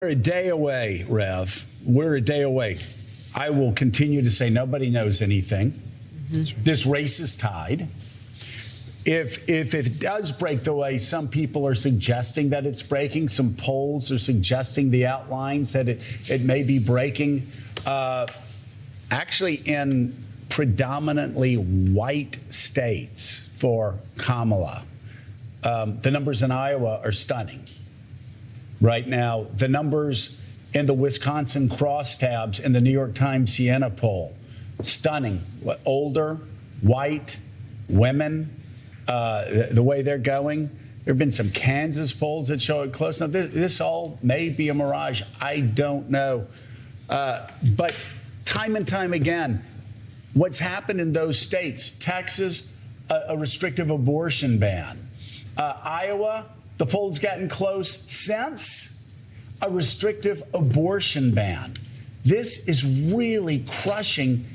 We're a day away, Rev. We're a day away. I will continue to say nobody knows anything. This race is tied. If it does break the way some people are suggesting that it's breaking, some polls are suggesting the outlines that it may be breaking, actually in predominantly white states for Kamala, the numbers in Iowa are stunning. Right now, the numbers in the Wisconsin crosstabs in the New York Times Siena poll, stunning. Older, white, women, the way they're going. There have been some Kansas polls that show it close. Now, this all may be a mirage. I don't know. But time and time again, what's happened in those states, Texas, a restrictive abortion ban. Iowa, the poll's gotten close since a restrictive abortion ban. This is really crushing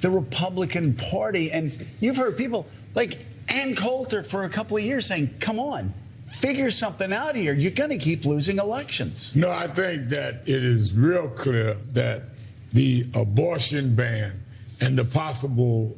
the Republican Party. And you've heard people like Ann Coulter for a couple of years saying, come on, figure something out here. You're going to keep losing elections. No, I think that it is real clear that the abortion ban and the possible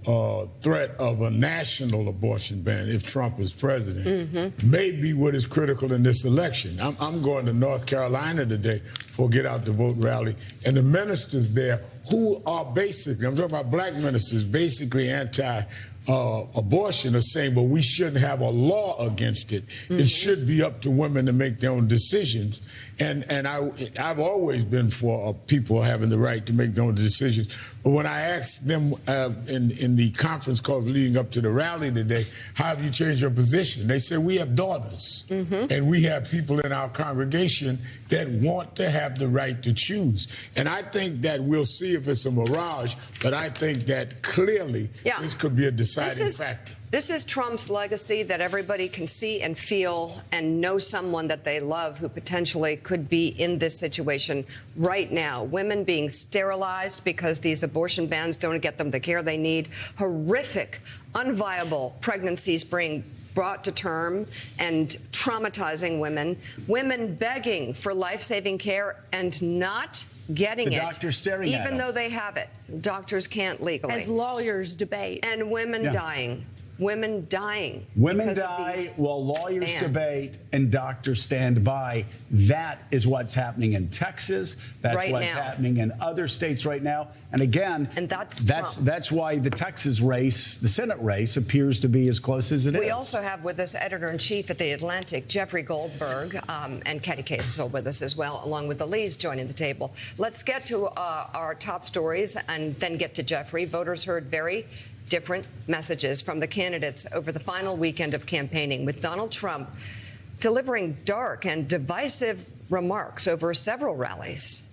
threat of a national abortion ban if Trump is president may be what is critical in this election. I'm going to North Carolina today for a Get Out the Vote rally, and the ministers there who are basically, I'm talking about black ministers, basically anti-abortion are saying, but we shouldn't have a law against it. It should be up to women to make their own decisions. And I've always been for people having the right to make their own decisions. But when I asked them in the conference calls leading up to the rally today, how have you changed your position? They said, we have daughters, and we have people in our congregation that want to have the right to choose. And I think that we'll see if it's a mirage, but I think that clearly this could be a deciding factor. This is Trump's legacy, that everybody can see and feel and know someone that they love who potentially could be in this situation right now. Women being sterilized because these abortion bans don't get them the care they need. Horrific, unviable pregnancies being brought to term and traumatizing women. Women begging for life-saving care and not getting it, doctors staring at even them. though they have it. Doctors can't legally. As lawyers debate. And women dying. Women dying. Women die while lawyers debate and doctors stand by. That is what's happening in Texas. That's what's happening in other states right now. And again, that's why the Texas race, the Senate race, appears to be as close as it is. We also have with us editor-in-chief at The Atlantic, Jeffrey Goldberg, and Katie Kasel with us as well, along with Elise joining the table. Let's get to our top stories and then get to Jeffrey. Voters heard very different messages from the candidates over the final weekend of campaigning, with Donald Trump delivering dark and divisive remarks over several rallies.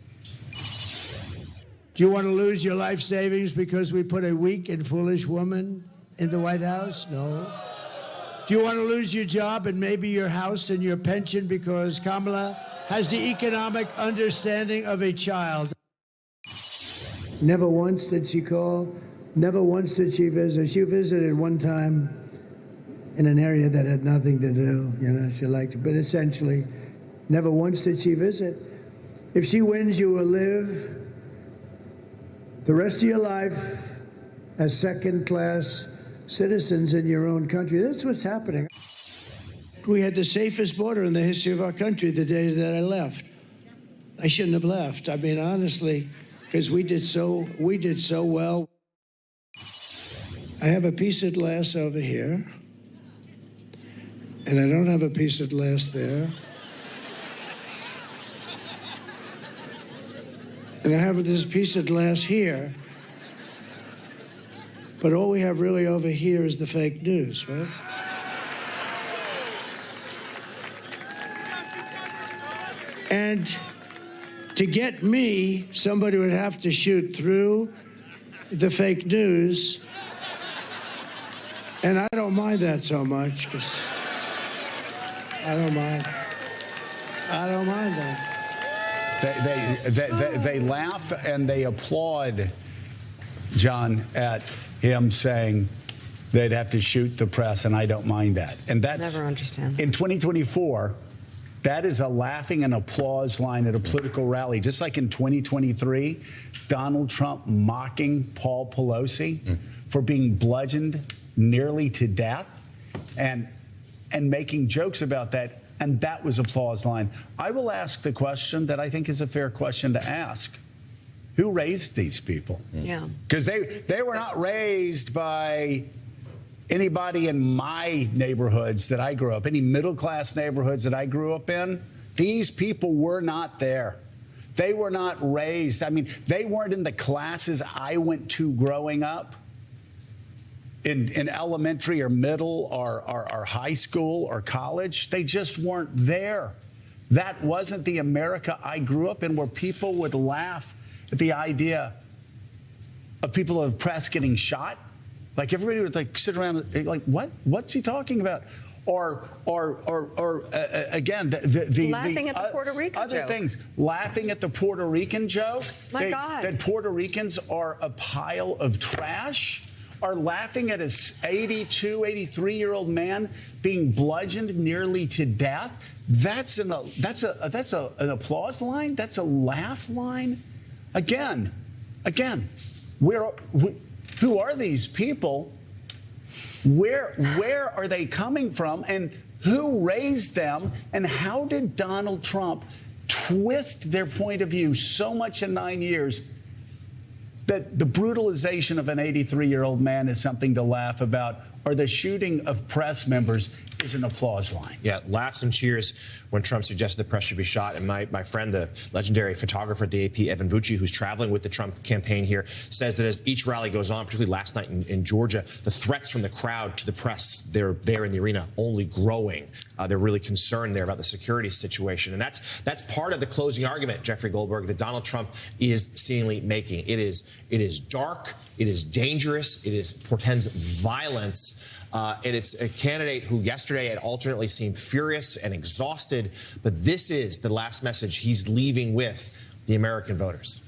Do you want to lose your life savings because we put a weak and foolish woman in the White House? No. Do you want to lose your job and maybe your house and your pension because Kamala has the economic understanding of a child? Never once did she call. Never once did she visit. She visited one time in an area that had nothing to do. You know, she liked it. But essentially, never once did she visit. If she wins, you will live the rest of your life as second-class citizens in your own country. That's what's happening. We had the safest border in the history of our country the day that I left. I shouldn't have left. I mean, honestly, because we did so well. I have a piece of glass over here, and I don't have a piece of glass there. And I have this piece of glass here, but all we have really over here is the fake news, right? And to get me, somebody would have to shoot through the fake news. And I don't mind that so much, because I don't mind that. They laugh and they applaud, John, at him saying they'd have to shoot the press, and I don't mind that. And that's never understand. In 2024, That is a laughing and applause line at a political rally. Just like in 2023, Donald Trump mocking Paul Pelosi for being bludgeoned nearly to death and making jokes about that. And that was applause line. I will ask the question that I think is a fair question to ask. Who raised these people? Yeah. Because they were not raised by anybody in my neighborhoods that I grew up, any middle-class neighborhoods that I grew up in. These people were not there. They were not raised. I mean, they weren't in the classes I went to growing up in elementary or middle or high school or college. They just weren't there. That wasn't the America I grew up in, where people would laugh at the idea of people of press getting shot. Like, everybody would like sit around like, what? What's he talking about? Or again, the Laughing at the Puerto Rican other joke. things, laughing at the Puerto Rican joke. My God. That Puerto Ricans are a pile of trash. Are laughing at a 82, 83-year-old man being bludgeoned nearly to death. That's an applause line. That's a laugh line. Again, who are these people? Where are they coming from? And who raised them? And how did Donald Trump twist their point of view so much in 9 years that the brutalization of an 83-year-old man is something to laugh about, or the shooting of press members is an applause line? Yeah, laughs and cheers when Trump suggested the press should be shot. And my friend, the legendary photographer at the AP, Evan Vucci, who's traveling with the Trump campaign here, says that as each rally goes on, particularly last night in Georgia, the threats from the crowd to the press, they're there in the arena, only growing. They're really concerned there about the security situation. And that's part of the closing argument, Jeffrey Goldberg, that Donald Trump is seemingly making. It is dark, it is dangerous, portends violence. And it's a candidate who yesterday had alternately seemed furious and exhausted, but this is the last message he's leaving with the American voters.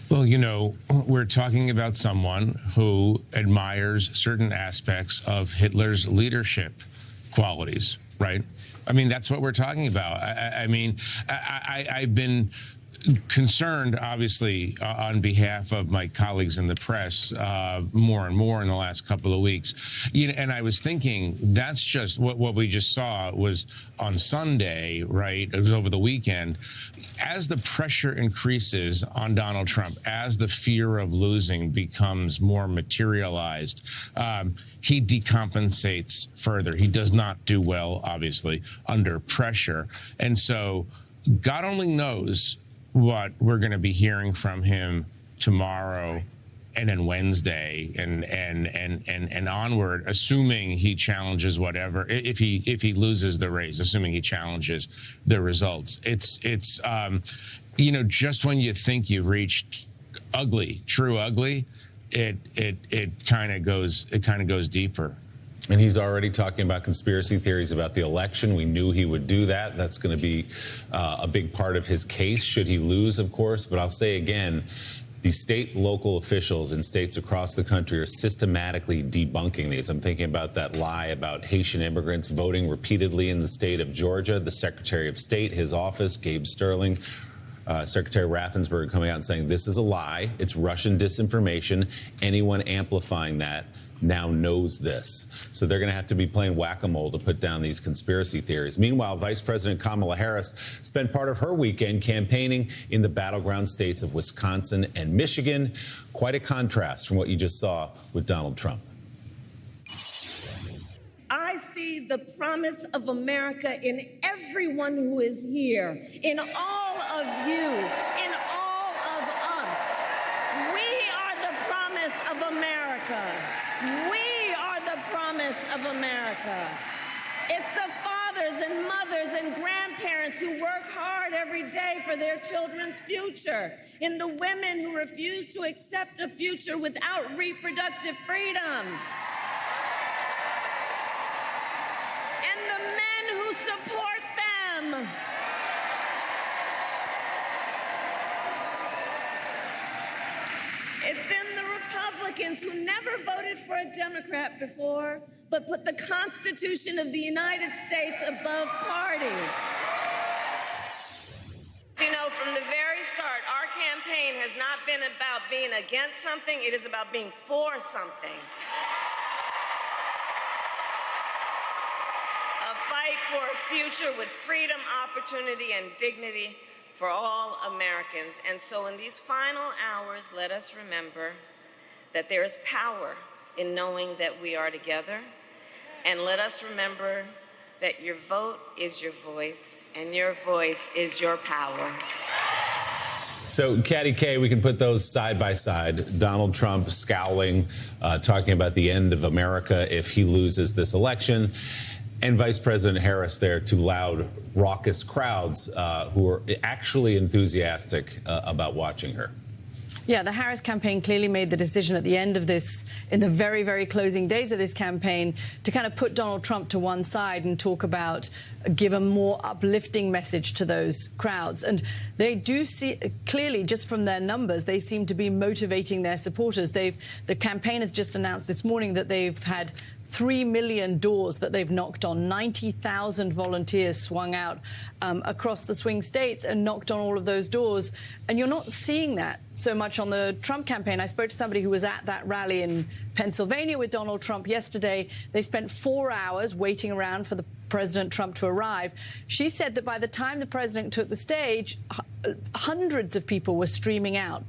Well, you know, we're talking about someone who admires certain aspects of Hitler's leadership qualities, right? I mean, that's what we're talking about. I've been concerned, obviously, on behalf of my colleagues in the press, more and more in the last couple of weeks. You know, and I was thinking, that's just what we just saw was on Sunday, right? It was over the weekend. As the pressure increases on Donald Trump, as the fear of losing becomes more materialized, he decompensates further. He does not do well, obviously, under pressure. And so God only knows what we're going to be hearing from him tomorrow and then Wednesday and onward, assuming he challenges whatever, if he loses the race, assuming he challenges the results. It's you know, just when you think you've reached ugly, true ugly, it kind of goes deeper. And he's already talking about conspiracy theories about the election. We knew he would do that. That's going to be a big part of his case, should he lose, of course. But I'll say again, the state local officials in states across the country are systematically debunking these. I'm thinking about that lie about Haitian immigrants voting repeatedly in the state of Georgia. The Secretary of State, his office, Gabe Sterling, Secretary Raffensperger coming out and saying this is a lie. It's Russian disinformation. Anyone amplifying that now knows this. So they're going to have to be playing whack-a-mole to put down these conspiracy theories. Meanwhile, Vice President Kamala Harris spent part of her weekend campaigning in the battleground states of Wisconsin and Michigan. Quite a contrast from what you just saw with Donald Trump. I see the promise of America in everyone who is here, in all of you, in all of us. We are the promise of America. We are the promise of America. It's the fathers and mothers and grandparents who work hard every day for their children's future, in the women who refuse to accept a future without reproductive freedom, and the men who support them. It's in the Republicans who never voted for a Democrat before, but put the Constitution of the United States above party. You know, from the very start, our campaign has not been about being against something, it is about being for something. A fight for a future with freedom, opportunity, and dignity for all Americans. And so in these final hours, let us remember that there is power in knowing that we are together. And let us remember that your vote is your voice, and your voice is your power. So, Katty Kay, we can put those side by side. Donald Trump scowling, talking about the end of America if he loses this election, and Vice President Harris there to loud, raucous crowds who are actually enthusiastic about watching her. Yeah, the Harris campaign clearly made the decision at the end of this, in the very, very closing days of this campaign, to kind of put Donald Trump to one side and talk about, give a more uplifting message to those crowds. And they do see, clearly, just from their numbers, they seem to be motivating their supporters. The campaign has just announced this morning that they've had 3 million doors that they've knocked on. 90,000 volunteers swung out across the swing states and knocked on all of those doors. And you're not seeing that so much on the Trump campaign. I spoke to somebody who was at that rally in Pennsylvania with Donald Trump yesterday. They spent 4 hours waiting around for the President Trump to arrive. She said that by the time the president took the stage, hundreds of people were streaming out.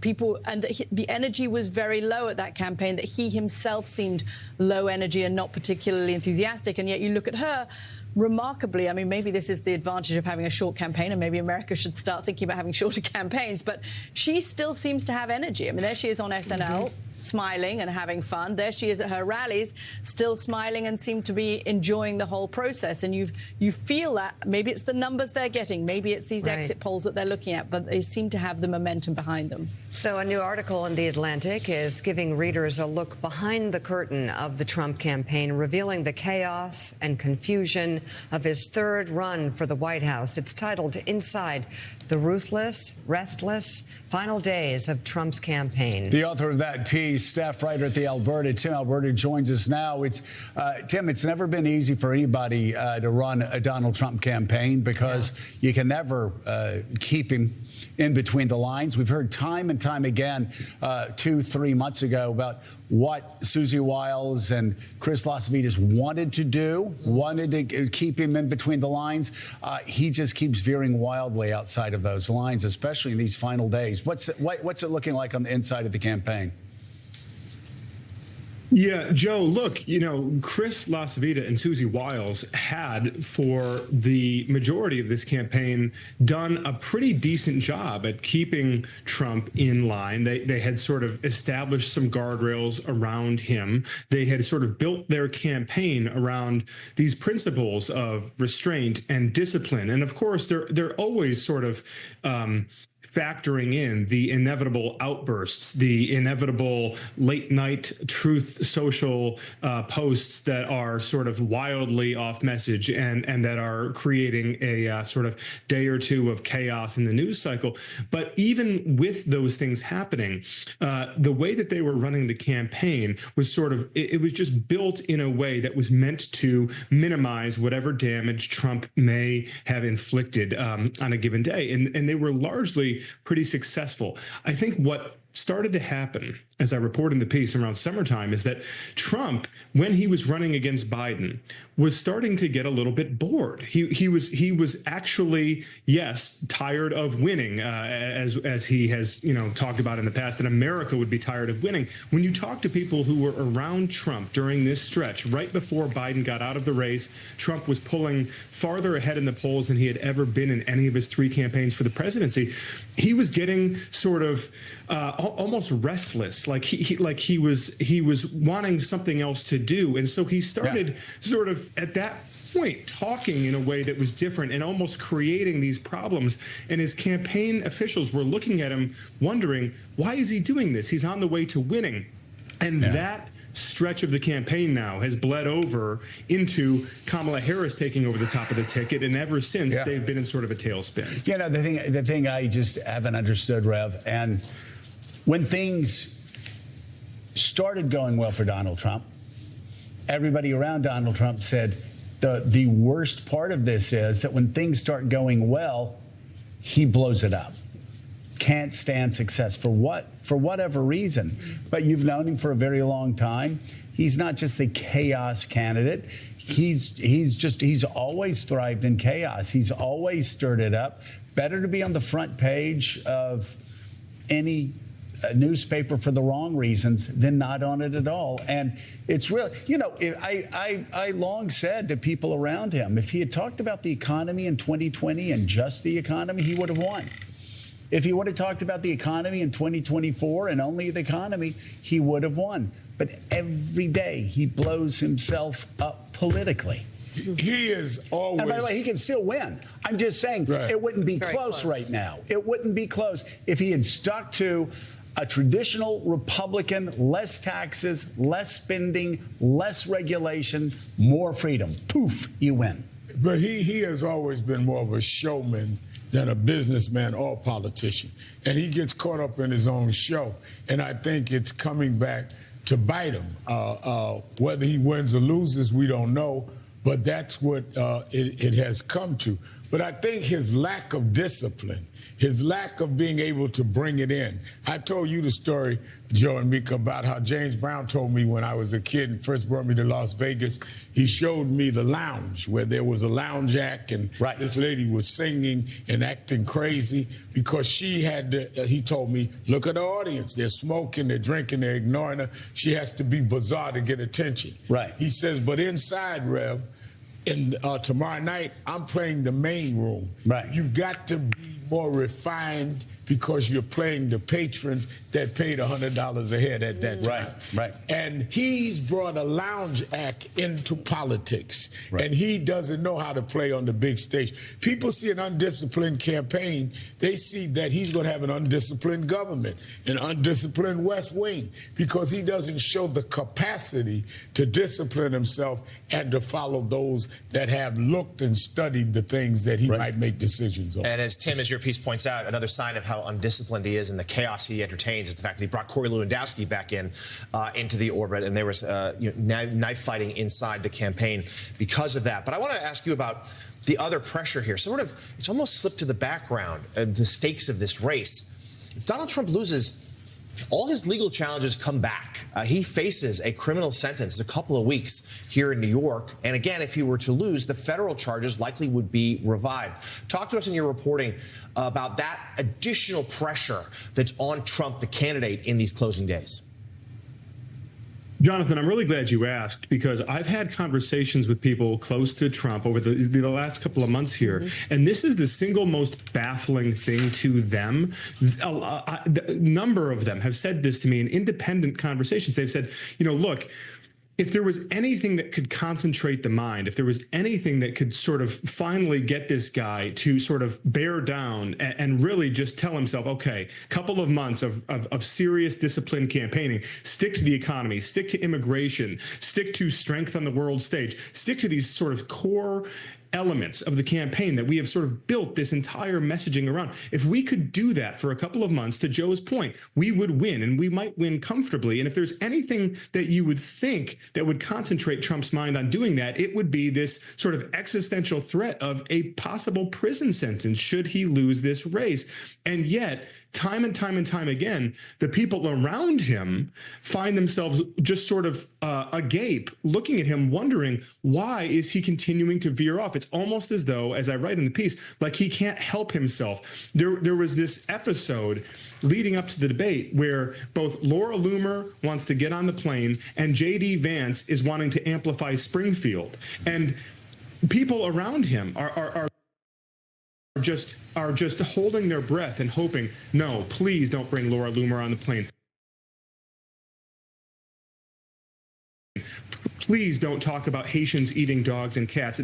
And the energy was very low at that campaign, that he himself seemed low energy and not particularly enthusiastic. And yet you look at her, remarkably, I mean, maybe this is the advantage of having a short campaign, and maybe America should start thinking about having shorter campaigns, but she still seems to have energy. I mean, there she is on SNL, smiling and having fun. There she is at her rallies, still smiling and seem to be enjoying the whole process. And you feel that maybe it's the numbers they're getting, maybe it's these exit polls that they're looking at, but they seem to have the momentum behind them. So a new article in The Atlantic is giving readers a look behind the curtain of the Trump campaign, revealing the chaos and confusion of his third run for the White House. It's titled Inside the Ruthless, Restless Final Days of Trump's Campaign. The author of that piece, staff writer at the Alberta, Tim Alberta, joins us now. Tim, it's never been easy for anybody to run a Donald Trump campaign because you can never keep him in between the lines. We've heard time and time again 2-3 months ago about what Susie Wiles and Chris Lasvides wanted to do, wanted to keep him in between the lines. He just keeps veering wildly outside of those lines, especially in these final days. What's it looking like on the inside of the campaign? Yeah, Joe, look, you know, Chris Lasvita and Susie Wiles had, for the majority of this campaign, done a pretty decent job at keeping Trump in line. They had sort of established some guardrails around him. They had sort of built their campaign around these principles of restraint and discipline. And of course, they're always sort of factoring in the inevitable outbursts, the inevitable late night truth social posts that are sort of wildly off message and that are creating a sort of day or two of chaos in the news cycle. But even with those things happening, the way that they were running the campaign was sort of, it was just built in a way that was meant to minimize whatever damage Trump may have inflicted on a given day. And they were largely pretty successful. I think what started to happen, as I report in the piece around summertime, is that Trump, when he was running against Biden, was starting to get a little bit bored. He was actually, yes, tired of winning, as he has, you know, talked about in the past, that America would be tired of winning. When you talk to people who were around Trump during this stretch, right before Biden got out of the race, Trump was pulling farther ahead in the polls than he had ever been in any of his 3 campaigns for the presidency. He was getting sort of almost restless, like he was wanting something else to do, and so he started sort of at that point talking in a way that was different and almost creating these problems. And his campaign officials were looking at him, wondering, why is he doing this? He's on the way to winning, and that stretch of the campaign now has bled over into Kamala Harris taking over the top of the ticket, and ever since they've been in sort of a tailspin. You know, the thing I just haven't understood, Rev, and when things started going well for Donald Trump, everybody around Donald Trump said the worst part of this is that when things start going well, he blows it up. Can't stand success for whatever reason. But you've known him for a very long time. He's not just the chaos candidate. He's always thrived in chaos. He's always stirred it up. Better to be on the front page of any newspaper for the wrong reasons than not on it at all. And it's real. I long said to people around him, if he had talked about the economy in 2020 and just the economy, he would have won. If he would have talked about the economy in 2024 and only the economy, he would have won. But every day he blows himself up politically. He is always. And by the way, he can still win. I'm just saying It wouldn't be close right now. It wouldn't be close if he had stuck to a traditional Republican, less taxes, less spending, less regulation, more freedom. Poof, you win. But he has always been more of a showman than a businessman or politician. And he gets caught up in his own show. And I think it's coming back to bite him. Whether he wins or loses, we don't know. But that's what it has come to. But I think his lack of discipline, his lack of being able to bring it in. I told you the story, Joe and Mika, about how James Brown told me when I was a kid and first brought me to Las Vegas. He showed me the lounge where there was a lounge act and this lady was singing and acting crazy because she had to, he told me, look at the audience. They're smoking, they're drinking, they're ignoring her. She has to be bizarre to get attention. Right. He says, but inside, Rev, and tomorrow night, I'm playing the main room. Right. You've got to be more refined because you're playing the patrons that paid $100 a head at that time. Right. And he's brought a lounge act into politics. Right. And he doesn't know how to play on the big stage. People see an undisciplined campaign. They see that he's going to have an undisciplined government, an undisciplined West Wing, because he doesn't show the capacity to discipline himself and to follow those that have looked and studied the things that he might make decisions on. And as Tim, as your piece points out, another sign of how undisciplined he is and the chaos he entertains is the fact that he brought Corey Lewandowski back into the orbit, and there was knife fighting inside the campaign because of that. But I want to ask you about the other pressure here. It's almost slipped to the background, the stakes of this race. If Donald Trump loses, all his legal challenges come back. He faces a criminal sentence in a couple of weeks here in New York. And again, if he were to lose, the federal charges likely would be revived. Talk to us in your reporting about that additional pressure that's on Trump, the candidate, in these closing days. Jonathan, I'm really glad you asked, because I've had conversations with people close to Trump over the last couple of months here, and this is the single most baffling thing to them. A number of them have said this to me in independent conversations. They've said, look, if there was anything that could concentrate the mind, if there was anything that could sort of finally get this guy to sort of bear down and really just tell himself, okay, couple of months of serious disciplined campaigning, stick to the economy, stick to immigration, stick to strength on the world stage, stick to these sort of core elements of the campaign that we have sort of built this entire messaging around. If we could do that for a couple of months, to Joe's point, we would win, and we might win comfortably. And if there's anything that you would think that would concentrate Trump's mind on doing that, it would be this sort of existential threat of a possible prison sentence should he lose this race. And yet, time and time and time again, the people around him find themselves just sort of agape, looking at him, wondering, why is he continuing to veer off? It's almost as though, as I write in the piece, like he can't help himself. There was this episode leading up to the debate where both Laura Loomer wants to get on the plane and J.D. Vance is wanting to amplify Springfield. And people around him are just holding their breath and hoping, no, please don't bring Laura Loomer on the plane. Please don't talk about Haitians eating dogs and cats.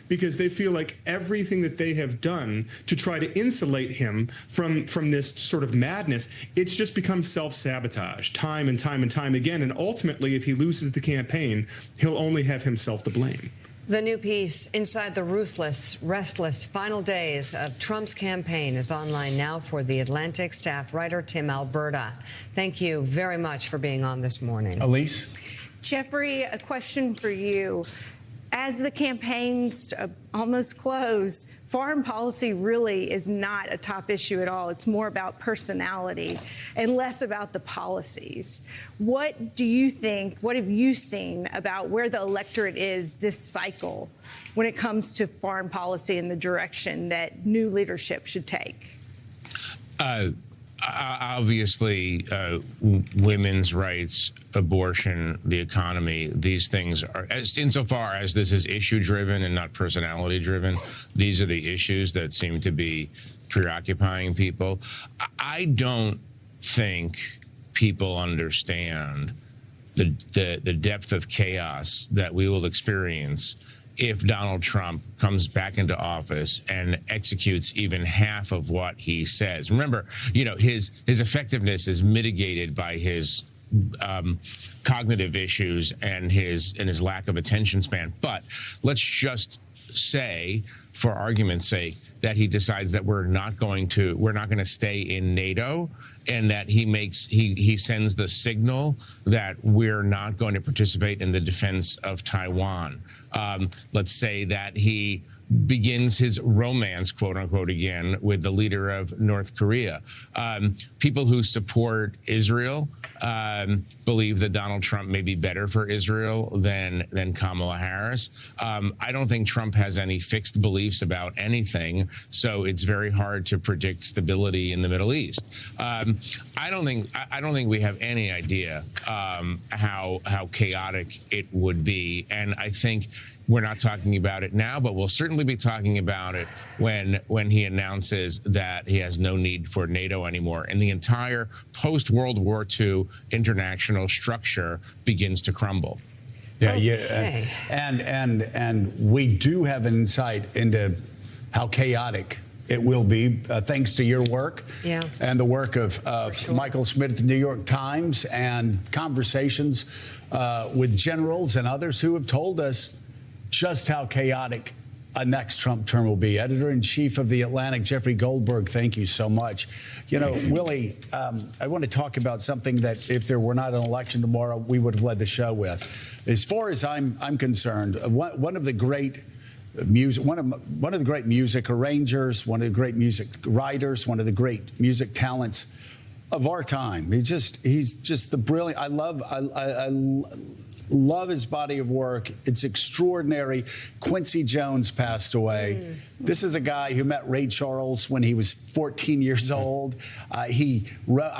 Because they feel like everything that they have done to try to insulate him from this sort of madness, it's just become self-sabotage time and time and time again. And ultimately, if he loses the campaign, he'll only have himself to blame. The new piece, Inside the Ruthless, Restless Final Days of Trump's Campaign, is online now for The Atlantic staff writer Tim Alberta. Thank you very much for being on this morning. Elise? Jeffrey, a question for you. As the campaigns almost close, foreign policy really is not a top issue at all. It's more about personality and less about the policies. What do you think, what have you seen about where the electorate is this cycle when it comes to foreign policy and the direction that new leadership should take? Obviously, women's rights, abortion, the economy, these things are, insofar as this is issue-driven and not personality-driven, these are the issues that seem to be preoccupying people. I don't think people understand the depth of chaos that we will experience if Donald Trump comes back into office and executes even half of what he says. Remember, his effectiveness is mitigated by his cognitive issues and his lack of attention span. But let's just say, for argument's sake, that he decides that we're not going to stay in NATO, and that he sends the signal that we're not going to participate in the defense of Taiwan. Let's say that he begins his romance, quote unquote, again with the leader of North Korea. People who support Israel believe that Donald Trump may be better for Israel than Kamala Harris. I don't think Trump has any fixed beliefs about anything, so it's very hard to predict stability in the Middle East. I don't think we have any idea how chaotic it would be, and I think we're not talking about it now, but we'll certainly be talking about it when he announces that he has no need for NATO anymore, and the entire post-World War II international structure begins to crumble. Yeah, Okay. and we do have an insight into how chaotic it will be, thanks to your work and the work of Michael Schmidt at the New York Times, and conversations with generals and others who have told us just how chaotic a next Trump term will be. Editor-in-Chief of The Atlantic, Jeffrey Goldberg, thank you so much. Willie, I want to talk about something that if there were not an election tomorrow, we would have led the show with. As far as I'm concerned, one of the great music arrangers, one of the great music writers, one of the great music talents of our time. He's just the brilliant. I love his body of work. It's extraordinary. Quincy Jones passed away. This is a guy who met Ray Charles when he was 14 years old. I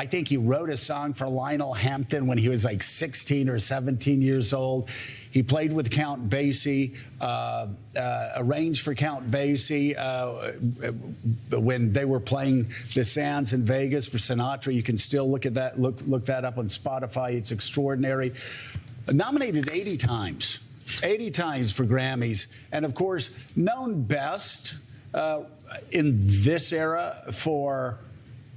think he wrote a song for Lionel Hampton when he was like 16 or 17 years old. He played with Count Basie, arranged for Count Basie when they were playing the Sands in Vegas for Sinatra. You can still look at that, look that up on Spotify. It's extraordinary. Nominated 80 times for Grammys, and of course known best in this era for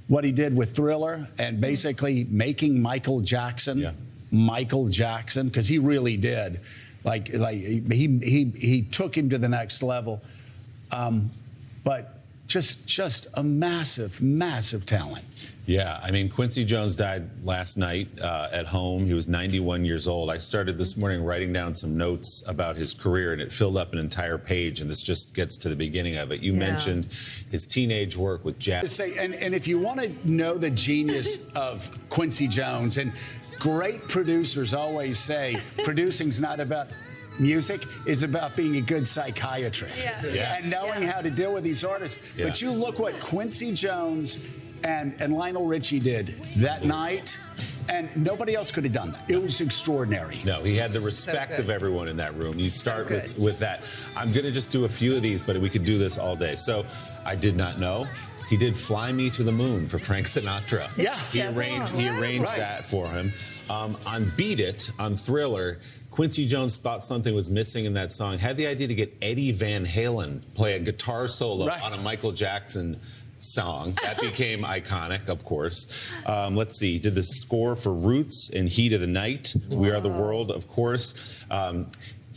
what he did with Thriller and basically making Michael Jackson Michael Jackson, because he really did. Like he took him to the next level. But just a massive talent. Yeah, I mean, Quincy Jones died last night at home. He was 91 years old. I started this morning writing down some notes about his career, and it filled up an entire page, and this just gets to the beginning of it. You mentioned his teenage work with jazz. And if you want to know the genius of Quincy Jones, and great producers always say, producing's not about music, is about being a good psychiatrist and knowing how to deal with these artists. But you look what Quincy Jones and Lionel Richie did that night, and nobody else could have done that. It was extraordinary. No, he had the respect of everyone in that room. You start with that. I'm going to just do a few of these, but we could do this all day. So I did not know. He did Fly Me to the Moon for Frank Sinatra. Yeah. He arranged that for him. On Beat It, on Thriller, Quincy Jones thought something was missing in that song, had the idea to get Eddie Van Halen play a guitar solo on a Michael Jackson song. That became iconic, of course. Let's see, did the score for Roots and Heat of the Night, We Are the World, of course.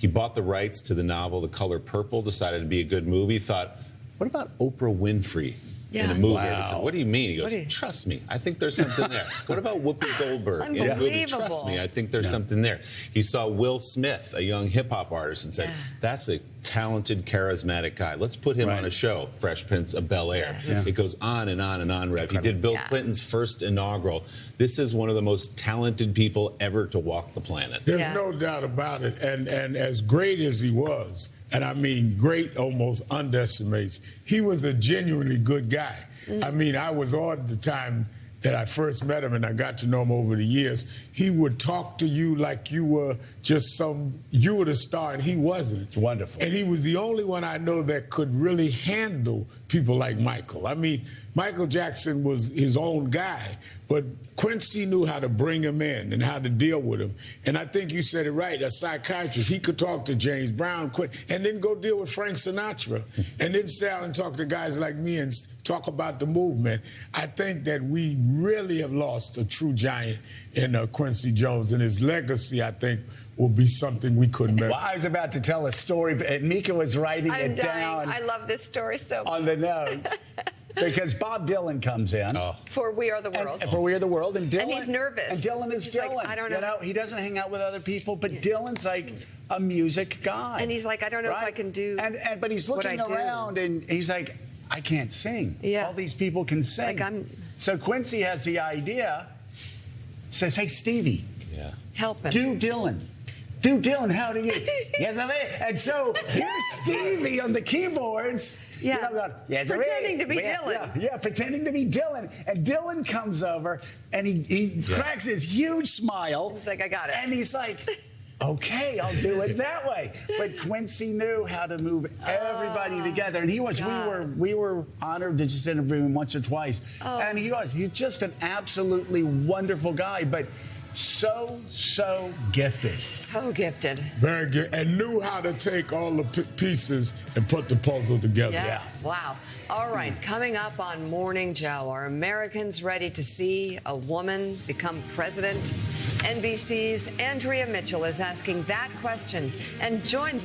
He bought the rights to the novel The Color Purple, decided it'd be a good movie, thought, what about Oprah Winfrey in a movie? And I said, what do you mean? He goes, trust me, I think there's something there. What about Whoopi Goldberg in a movie? Trust me, I think there's something there. He saw Will Smith, a young hip-hop artist, and said, that's a talented, charismatic guy. Let's put him on a show, Fresh Prince of Bel-Air. It goes on and on and on, Rev. He did Bill Clinton's first inaugural. This is one of the most talented people ever to walk the planet. There's no doubt about it. And as great as he was, and I mean great almost underestimates, he was a genuinely good guy. I mean, I was on at the time that I first met him, and I got to know him over the years. He would talk to you like you were just you were the star, and he wasn't. Wonderful. And he was the only one I know that could really handle people like Michael. I mean, Michael Jackson was his own guy, but Quincy knew how to bring him in and how to deal with him. And I think you said it right, a psychiatrist, he could talk to James Brown quick and then go deal with Frank Sinatra and then sit down and talk to guys like me and talk about the movement. I think that we really have lost a true giant in Quincy Jones, and his legacy, I think, will be something we couldn't measure. Well, I was about to tell a story, but Mika was writing it down. I love this story so much. On the note. Because Bob Dylan comes in for We Are the World. For We Are the World, and Dylan. And he's nervous. And Dylan is He's Dylan. like, I don't know. You know, he doesn't hang out with other people, but Dylan's like a music guy. And he's like, I don't know if I can do. But he's looking what I do. around, and he's like, I can't sing. Yeah. All these people can sing. Like so Quincy has the idea. Says, hey, Stevie. Help him. Do Dylan. Do Dylan, how do you? Yes, I mean. And so here's Stevie on the keyboards. Yeah. You know, going, yes, pretending to be Dylan. Yeah, pretending to be Dylan. And Dylan comes over and he cracks his huge smile. He's like, I got it. And he's like, okay, I'll do it that way. But Quincy knew how to move everybody together. And we were honored to just interview him once or twice. And he's just an absolutely wonderful guy, but so gifted. So gifted. Very good. And knew how to take all the pieces and put the puzzle together. Yeah. Wow. All right. Coming up on Morning Joe, are Americans ready to see a woman become president? NBC's Andrea Mitchell is asking that question and joins us.